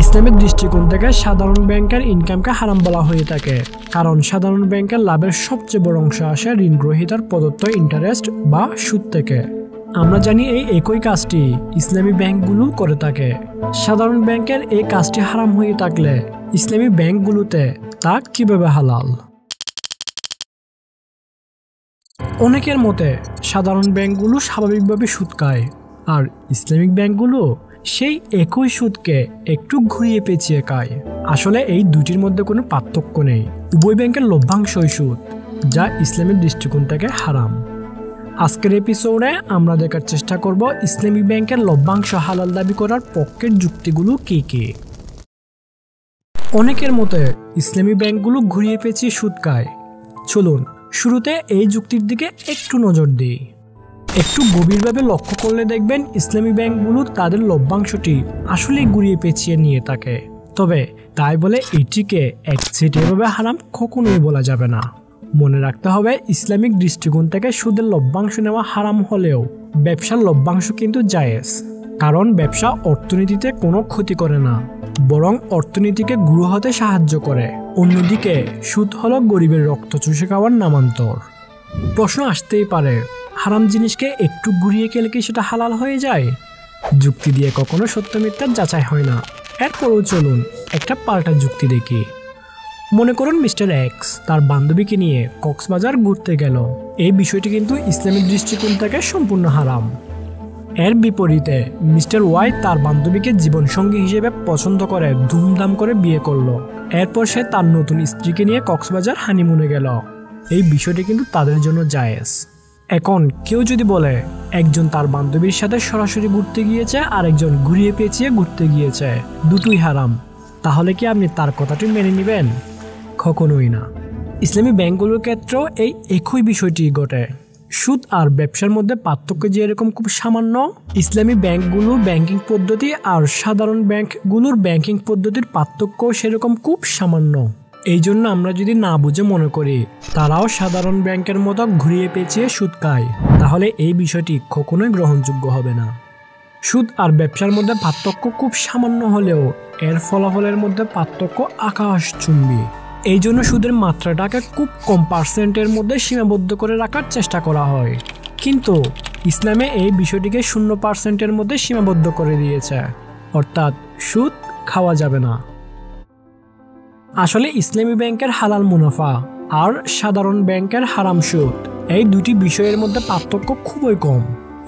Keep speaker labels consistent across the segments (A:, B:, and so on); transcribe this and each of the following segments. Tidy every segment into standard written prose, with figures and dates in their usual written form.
A: ইসলামের দৃষ্টিকোণ থেকে সাধারণ ব্যাংকের ইনকামকে হারাম বলা হয়ে থাকে, কারণ সাধারণ ব্যাংকের লাভের সবচেয়ে বড় অংশ আসে ঋণ গ্রহীতার প্রদত্ত ইন্টারেস্ট বা সুদ থেকে। আমরা জানি এই একই কাজটি ইসলামী ব্যাংকগুলো করে থাকে। সাধারণ ব্যাংকের এই কাজটি হারাম হয়ে থাকলে ইসলামী ব্যাংকগুলোতে তা কিভাবে হালাল? অনেকের মতে সাধারণ ব্যাংকগুলো স্বাভাবিকভাবে সুদ খায়, আর ইসলামিক ব্যাংকগুলো সেই একই সুদকে একটু ঘুরিয়ে পেঁচিয়ে খায়। আসলে এই দুটির মধ্যে কোনো পার্থক্য নেই, উভয় ব্যাংকের লভ্যাংশই সুদ, যা ইসলামের দৃষ্টিকোণ থেকে হারাম। আজকের এপিসোডে আমরা দেখার চেষ্টা করব ইসলামী ব্যাংকের লভ্যাংশ হালাল দাবি করার পক্ষের যুক্তিগুলো কী কী। অনেকের মতে ইসলামী ব্যাংকগুলো ঘুরিয়ে পেঁচিয়ে সুদ খায়। চলুন শুরুতে এই যুক্তির দিকে একটু নজর দিই। একটু গভীরভাবে লক্ষ্য করলে দেখবেন ইসলামী ব্যাংকগুলো তাদের লভ্যাংশটি আসলেই ঘুরিয়ে পেঁচিয়ে নিয়ে থাকে। তবে তাই বলে এটিকে একচেটিয়াভাবে হারাম কখনোই বলা যাবে না। মনে রাখতে হবে, ইসলামিক দৃষ্টিকোণ থেকে সুদের লভ্যাংশ নেওয়া হারাম হলেও ব্যবসার লভ্যাংশ কিন্তু জায়েজ, কারণ ব্যবসা অর্থনীতিতে কোনো ক্ষতি করে না, বরং অর্থনীতিকে গ্রো হতে সাহায্য করে। অন্যদিকে সুদ হলো গরিবের রক্ত চুষে খাওয়ার নামান্তর। প্রশ্ন আসতেই পারে, হারাম জিনিসকে একটু ঘুরিয়ে খেলে কি সেটা হালাল হয়ে যায়? যুক্তি দিয়ে কখনো সত্য মিথ্যার যাচাই হয় না। এরপরও চলুন একটা পাল্টা যুক্তি দেখি। মনে করুন মিস্টার এক্স তার বান্ধবীকে নিয়ে কক্সবাজার ঘুরতে গেল। এই বিষয়টি কিন্তু ইসলামিক দৃষ্টিকোণ থেকে সম্পূর্ণ হারাম। এর বিপরীতে মিস্টার ওয়াই তার বান্ধবীকে জীবনসঙ্গী হিসেবে পছন্দ করে ধুমধাম করে বিয়ে করলো। এরপর সে তার নতুন স্ত্রীকে নিয়ে কক্সবাজার হানিমুনে গেল। এই বিষয়টি কিন্তু তাদের জন্য জায়েজ। এখন কেউ যদি বলে একজন তার বান্ধবীর সাথে সরাসরি ঘুরতে গিয়েছে আর একজন ঘুরিয়ে পেঁচিয়ে ঘুরতে গিয়েছে, দুটোই হারাম, তাহলে কি আপনি তার কথাটি মেনে নেবেন? কখনোই না। ইসলামী ব্যাংকগুলোর ক্ষেত্রেও এই একই বিষয়টি ঘটে। সুদ আর ব্যবসার মধ্যে পার্থক্য যে এরকম খুব সামান্য, ইসলামী ব্যাংকগুলোর ব্যাংকিং পদ্ধতি আর সাধারণ ব্যাংকগুলোর ব্যাংকিং পদ্ধতির পার্থক্য সেরকম খুব সামান্য। এই জন্য আমরা যদি না বুঝে মনে করি তারাও সাধারণ ব্যাংকের মতো ঘুরিয়ে পেঁচিয়ে সুদ খায়, তাহলে এই বিষয়টি কখনোই গ্রহণযোগ্য হবে না। সুদ আর ব্যবসার মধ্যে পার্থক্য খুব সামান্য হলেও এর ফলাফলের মধ্যে পার্থক্য আকাশচুম্বী। এই জন্য সুদের মাত্রাটাকে খুব কম পার্সেন্টের মধ্যে সীমাবদ্ধ করে রাখার চেষ্টা করা হয়, কিন্তু ইসলামে এই বিষয়টিকে 0% মধ্যে সীমাবদ্ধ করে দিয়েছে, অর্থাৎ সুদ খাওয়া যাবে না। আসলে ইসলামী ব্যাংকের হালাল মুনাফা আর সাধারণ ব্যাংকের হারাম সুদ, এই দুটি বিষয়ের মধ্যে পার্থক্য খুবই কম।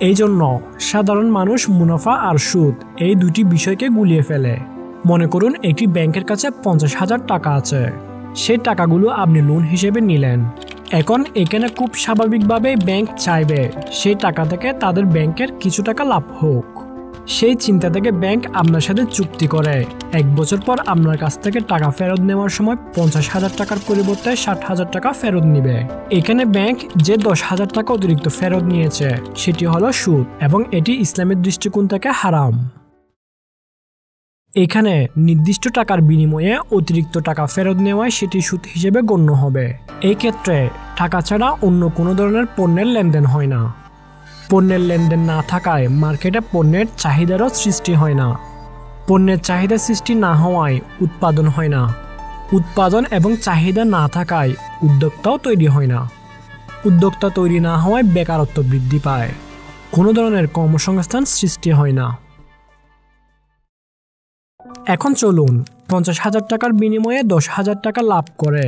A: এই জন্য সাধারণ মানুষ মুনাফা আর সুদ এই দুটি বিষয়কে গুলিয়ে ফেলে। মনে করুন একটি ব্যাংকের কাছে 50,000 টাকা আছে, সেই টাকাগুলো আপনি লোন হিসেবে নিলেন। এখন এখানে খুব স্বাভাবিকভাবে ব্যাংক চাইবে সেই টাকা থেকে তাদের ব্যাংকের কিছু টাকা লাভ হোক। সেই চিন্তা থেকে ব্যাংক আপনার সাথে চুক্তি করে 1 বছর পর আপনার কাছ থেকে টাকা ফেরত নেওয়ার সময় 50,000 টাকার পরিবর্তে 60,000 টাকা ফেরত নিবে। এখানে ব্যাংক যে 10,000 টাকা অতিরিক্ত ফেরত নিয়েছে সেটি হলো সুদ, এবং এটি ইসলামের দৃষ্টিকোণ থেকে হারাম। এখানে নির্দিষ্ট টাকার বিনিময়ে অতিরিক্ত টাকা ফেরত নেওয়ায় সেটি সুদ হিসেবে গণ্য হবে। এই ক্ষেত্রে টাকা ছাড়া অন্য কোনো ধরনের পণ্যের লেনদেন হয় না। পণ্যের লেনদেন না থাকায় মার্কেটে পণ্যের চাহিদারও সৃষ্টি হয় না। পণ্যের চাহিদা সৃষ্টি না হওয়ায় উৎপাদন হয় না। উৎপাদন এবং চাহিদা না থাকায় উদ্যোক্তাও তৈরি হয় না। উদ্যোক্তা তৈরি না হওয়ায় বেকারত্ব বৃদ্ধি পায়। কোনো ধরনের কর্মসংস্থান সৃষ্টি হয় না। এখন চলুন 50,000 টাকার বিনিময়ে 10,000 টাকা লাভ করে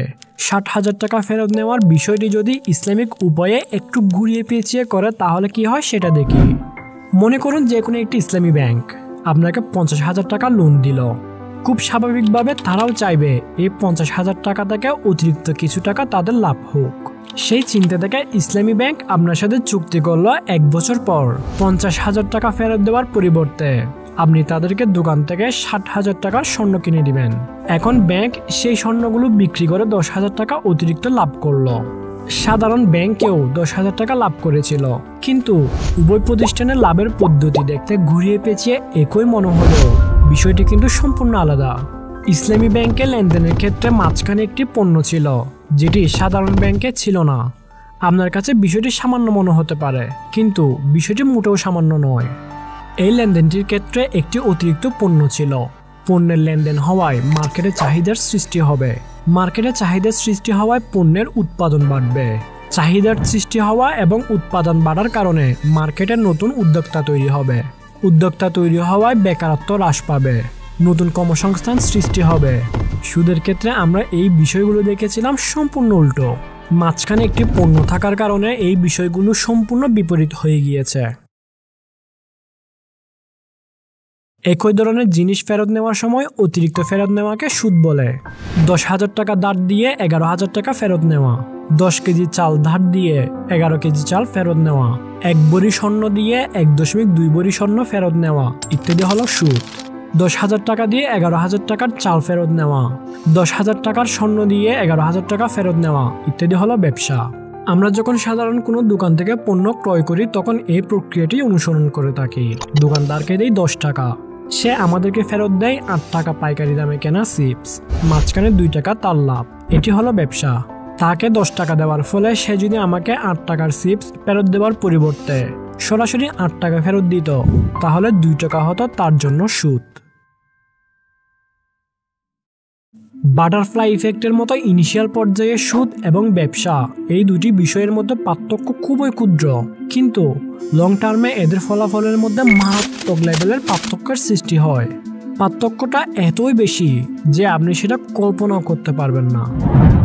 A: 60,000 টাকা ফেরত নেওয়ার বিষয়টি যদি ইসলামিক উপায়ে একটু ঘুরিয়ে পেঁচিয়ে করে তাহলে কি হয় সেটা দেখি। মনে করুন যে কোনো একটি ইসলামী ব্যাংক আপনাকে 50,000 টাকা লোন দিল। খুব স্বাভাবিকভাবে তারাও চাইবে এই 50,000 টাকা থেকে অতিরিক্ত কিছু টাকা তাদের লাভ হোক। সেই চিন্তা থেকে ইসলামী ব্যাংক আপনার সাথে চুক্তি করলো 1 বছর পর 50,000 টাকা ফেরত দেওয়ার পরিবর্তে আপনি তাদেরকে দোকান থেকে 60,000 টাকার স্বর্ণ কিনে দিবেন। এখন ব্যাংক সেই স্বর্ণগুলো বিক্রি করে 10,000 টাকা অতিরিক্ত লাভ করলো। সাধারণ ব্যাংকেও 10,000 টাকা লাভ করেছিল, কিন্তু উভয় প্রতিষ্ঠানের লাভের পদ্ধতি দেখতে ঘুরিয়ে পেঁচিয়ে একই মনে হলেও বিষয়টি কিন্তু সম্পূর্ণ আলাদা। ইসলামী ব্যাংকে লেনদেনের ক্ষেত্রে মাঝখানে একটি পণ্য ছিল যেটি সাধারণ ব্যাংকে ছিল না। আপনার কাছে বিষয়টি সামান্য মনে হতে পারে, কিন্তু বিষয়টি মোটেও সামান্য নয়। এই লেনদেনটির ক্ষেত্রে একটি অতিরিক্ত পণ্য ছিল, পণ্যের লেনদেন হওয়ায় মার্কেটে চাহিদার সৃষ্টি হবে। মার্কেটে চাহিদার সৃষ্টি হওয়ায় পণ্যের উৎপাদন বাড়বে। চাহিদার সৃষ্টি হওয়া এবং উৎপাদন বাড়ার কারণে মার্কেটে নতুন উদ্যোক্তা তৈরি হবে। উদ্যোক্তা তৈরি হওয়ায় বেকারত্ব হ্রাস পাবে, নতুন কর্মসংস্থান সৃষ্টি হবে। সুদের ক্ষেত্রে আমরা এই বিষয়গুলো দেখেছিলাম সম্পূর্ণ উল্টো। মাঝখানে একটি পণ্য থাকার কারণে এই বিষয়গুলো সম্পূর্ণ বিপরীত হয়ে গিয়েছে। একই ধরনের জিনিস ফেরত নেওয়ার সময় অতিরিক্ত ফেরত নেওয়াকে সুদ বলে। 10,000 টাকা ধার দিয়ে 11,000 টাকা ফেরত নেওয়া, 10 কেজি চাল ধার দিয়ে 11 কেজি চাল ফেরত নেওয়া, 1 ভরি স্বর্ণ দিয়ে 1.2 ভরি স্বর্ণ ফেরত নেওয়া ইত্যাদি হলো সুদ। 10,000 টাকা দিয়ে 11,000 টাকার চাল ফেরত নেওয়া, 10,000 টাকার স্বর্ণ দিয়ে 11,000 টাকা ফেরত নেওয়া ইত্যাদি হলো ব্যবসা। আমরা যখন সাধারণ কোনো দোকান থেকে পণ্য ক্রয় করি তখন এই প্রক্রিয়াটি অনুসরণ করে থাকি। দোকানদারকে দেই 10 টাকা, সে আমাদেরকে ফেরত দেয় 8 টাকা পাইকারি দামে কেনা চিপস, মাঝখানে 2 টাকা তার লাভ। এটি হলো ব্যবসা। তাকে 10 টাকা দেওয়ার ফলে সে যদি আমাকে 8 টাকার চিপস ফেরত দেওয়ার পরিবর্তে সরাসরি 8 টাকা ফেরত দিত, তাহলে 2 টাকা হতো তার জন্য সুদ। বাটারফ্লাই ইফেক্টের মতো ইনিশিয়াল পর্যায়ে সুদ এবং ব্যবসা এই দুটি বিষয়ের মধ্যে পার্থক্য খুবই ক্ষুদ্র, কিন্তু লং টার্মে এদের ফলাফলের মধ্যে মারাত্মক লেভেলের পার্থক্যের সৃষ্টি হয়। পার্থক্যটা এতই বেশি যে আপনি সেটা কল্পনাও করতে পারবেন না।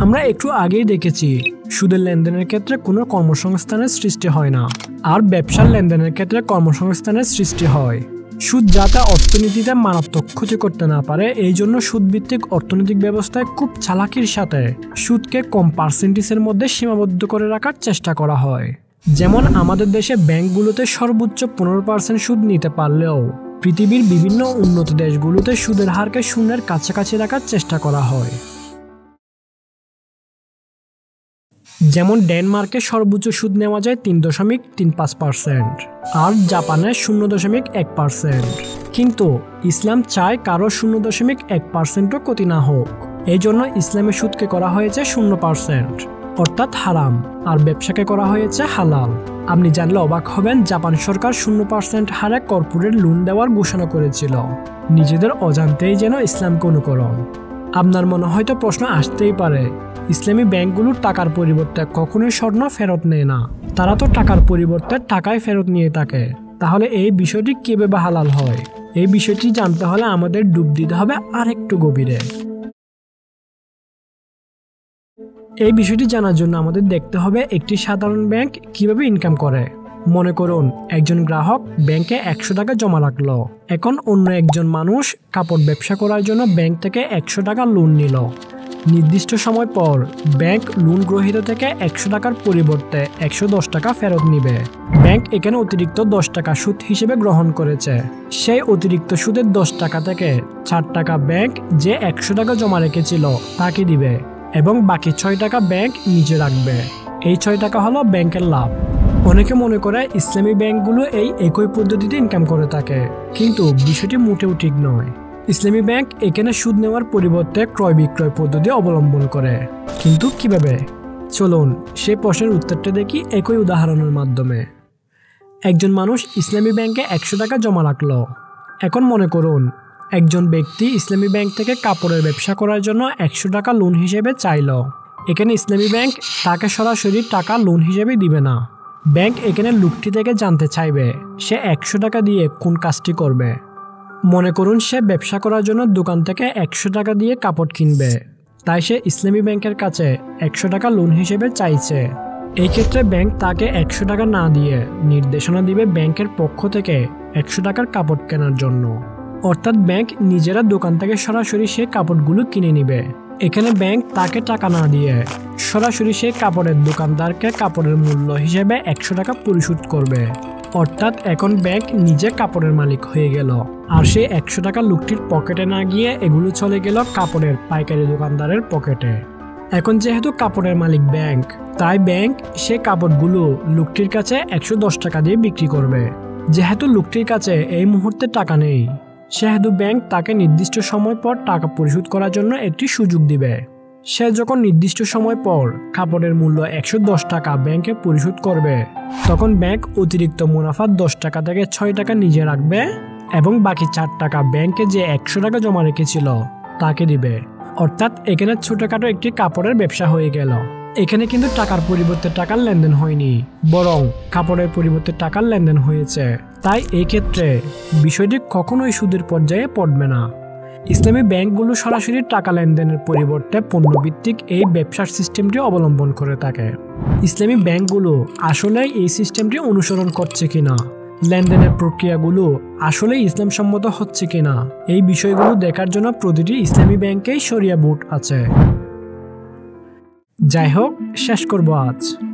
A: আমরা একটু আগেই দেখেছি সুদের লেনদেনের ক্ষেত্রে কোনো কর্মসংস্থানের সৃষ্টি হয় না, আর ব্যবসার লেনদেনের ক্ষেত্রে কর্মসংস্থানের সৃষ্টি হয়। সুদ যাতে অর্থনীতিতে মারাত্মক ক্ষতি করতে না পারে, এই জন্য সুদভিত্তিক অর্থনৈতিক ব্যবস্থায় খুব চালাকির সাথে সুদকে কম পার্সেন্টেজের মধ্যে সীমাবদ্ধ করে রাখার চেষ্টা করা হয়। যেমন আমাদের দেশে ব্যাংকগুলোতে সর্বোচ্চ 15% সুদ নিতে পারলেও পৃথিবীর বিভিন্ন উন্নত দেশগুলোতে সুদের হারকে শূন্যের কাছাকাছি রাখার চেষ্টা করা হয়। যেমন ডেনমার্কে সর্বোচ্চ সুদ নেওয়া যায় 3.35% আর জাপানে 0.1%। কিন্তু ইসলাম চায় কারো 0.1%ও ক্ষতি না হোক, এই জন্য ইসলামে সুদকে করা হয়েছে 0%, অর্থাৎ হারাম, আর ব্যবসাকে করা হয়েছে হালাল। আপনি জানলে অবাক হবেন, জাপান সরকার 0% হারে কর্পোরেট লোন দেওয়ার ঘোষণা করেছিল, নিজেদের অজান্তেই যেন ইসলামকে অনুকরণ। আপনার মনে হয়তো প্রশ্ন আসতেই পারে, ইসলামী ব্যাংকগুলোর টাকার পরিবর্তে কখনোই স্বর্ণ ফেরত নেয় না, তারা তো টাকার পরিবর্তে টাকায় ফেরত নিয়ে থাকে, তাহলে এই বিষয়টি কিভাবে হালাল হয়? এই বিষয়টি জানতে হলে আমাদের ডুব দিতে হবে আরেকটু গভীরে। এই বিষয়টি জানার জন্য আমাদের দেখতে হবে একটি সাধারণ ব্যাংক কিভাবে ইনকাম করে। মনে করুন একজন গ্রাহক ব্যাংকে 100 টাকা জমা রাখলো। এখন অন্য একজন মানুষ কাপড় ব্যবসা করার জন্য ব্যাংক থেকে 100 টাকা লোন নিল। নির্দিষ্ট সময় পর ব্যাংক লোন গ্রহীতা থেকে 100 টাকার পরিবর্তে 110 টাকা ফেরত নিবে। ব্যাংক এখানে অতিরিক্ত 10 টাকা সুদ হিসেবে গ্রহণ করেছে। সেই অতিরিক্ত সুদের 10 টাকা থেকে 4 টাকা ব্যাংক যে 100 টাকা জমা রেখেছিল তাকে দিবে এবং বাকি 6 টাকা ব্যাংক নিজে রাখবে। এই 6 টাকা হলো ব্যাংকের লাভ। অনেকে মনে করে ইসলামী ব্যাংকগুলো এই একই পদ্ধতিতে ইনকাম করে থাকে, কিন্তু বিষয়টি মোটেও ঠিক নয়। ইসলামী ব্যাংক এখানে সুদ নেওয়ার পরিবর্তে ক্রয় বিক্রয় পদ্ধতি অবলম্বন করে। কিন্তু কিভাবে? চলুন সেই প্রশ্নের উত্তরটা দেখি একই উদাহরণের মাধ্যমে। একজন মানুষ ইসলামী ব্যাংকে 100 টাকা জমা রাখলো। এখন মনে করুন একজন ব্যক্তি ইসলামী ব্যাংক থেকে কাপড়ের ব্যবসা করার জন্য 100 টাকা লোন হিসেবে চাইল। এখানে ইসলামী ব্যাংক তাকে সরাসরি টাকা লোন হিসেবে দিবে না। ব্যাংক এখানে লোকটি থেকে জানতে চাইবে সে 100 টাকা দিয়ে কোন কাজটি করবে। মনে করুন সে ব্যবসা করার জন্য দোকান থেকে 100 টাকা দিয়ে কাপড় কিনবে, তাই সে ইসলামী ব্যাংকের কাছে 100 টাকা লোন হিসেবে চাইছে। এই ক্ষেত্রে ব্যাংক তাকে 100 টাকা না দিয়ে নির্দেশনা দিবে ব্যাংকের পক্ষ থেকে 100 টাকার কাপড় কেনার জন্য, অর্থাৎ ব্যাংক নিজেরা দোকান থেকে সরাসরি সে কাপড়গুলো কিনে নিবে। এখানে ব্যাংক তাকে টাকা না দিয়ে সরাসরি সে কাপড়ের দোকানদারকে কাপড়ের মূল্য হিসেবে 100 টাকা পরিশোধ করবে, অর্থাৎ এখন ব্যাংক নিজে কাপড়ের মালিক হয়ে গেল। আর সেই 100 টাকা লোকটির পকেটে না গিয়ে এগুলো চলে গেল কাপড়ের পাইকারি দোকানদারের পকেটে। এখন যেহেতু কাপড়ের মালিক ব্যাংক, তাই ব্যাংক সে কাপড়গুলো লোকটির কাছে 110 টাকা দিয়ে বিক্রি করবে। যেহেতু লোকটির কাছে এই মুহূর্তে টাকা নেই, সেহেতু ব্যাংক তাকে নির্দিষ্ট সময় পর টাকা পরিশোধ করার জন্য একটি সুযোগ দিবে। সে যখন নির্দিষ্ট সময় পর কাপড়ের মূল্য 110 টাকা ব্যাংকে পরিশোধ করবে, তখন ব্যাংক অতিরিক্ত মুনাফা 10 টাকা থেকে 6 টাকা নিজে রাখবে এবং বাকি 4 টাকা ব্যাংকে যে 100 টাকা জমা রেখেছিল তাকে দিবে। অর্থাৎ এখানে ছোটখাটো একটি কাপড়ের ব্যবসা হয়ে গেল। এখানে কিন্তু টাকার পরিবর্তে টাকার লেনদেন হয়নি, বরং কাপড়ের পরিবর্তে টাকার লেনদেন হয়েছে। তাই এই ক্ষেত্রে বিষয়টি কখনোই সুদের পর্যায়ে পড়বে না। ইসলামী ব্যাংকগুলো সরাসরি টাকা লেনদেনের পরিবর্তে পণ্যভিত্তিক এই ব্যবসার সিস্টেমটি অবলম্বন করে থাকে। ইসলামী ব্যাংকগুলো আসলে এই সিস্টেমটি অনুসরণ করছে কিনা, লেনদেনের প্রক্রিয়াগুলো আসলে ইসলাম সম্মত হচ্ছে কিনা, এই বিষয়গুলো দেখার জন্য প্রতিটি ইসলামী ব্যাংকেই শরিয়া বোর্ড আছে। যাই হোক, শেষ করব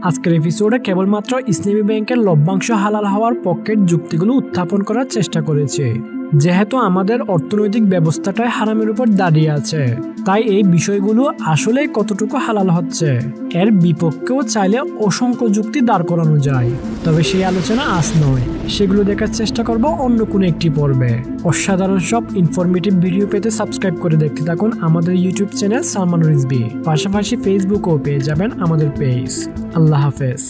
A: আজকের এপিসোডে কেবলমাত্র ইসলামী ব্যাংকের লভ্যাংশ হালাল হওয়ার পক্ষের যুক্তিগুলো উত্থাপন করার চেষ্টা করেছি। যেহেতু আমাদের অর্থনৈতিক ব্যবস্থাটাই হারামের উপর দাঁড়িয়ে আছে, তাই এই বিষয়গুলো আসলে কতটুকু হালাল হচ্ছে এর বিপক্ষেও চাইলে অসংখ্য যুক্তি দাঁড় করানো যায়। তবে সেই আলোচনা আজ নয়, সেগুলো দেখার চেষ্টা করব অন্য কোনো একটি পর্বে। অসাধারণ সব ইনফরমেটিভ ভিডিও পেতে সাবস্ক্রাইব করে দেখতে থাকুন আমাদের ইউটিউব চ্যানেল সালমান রিজভী। পাশাপাশি ফেসবুকেও পেয়ে যাবেন আমাদের পেজ। আল্লাহ হাফেজ।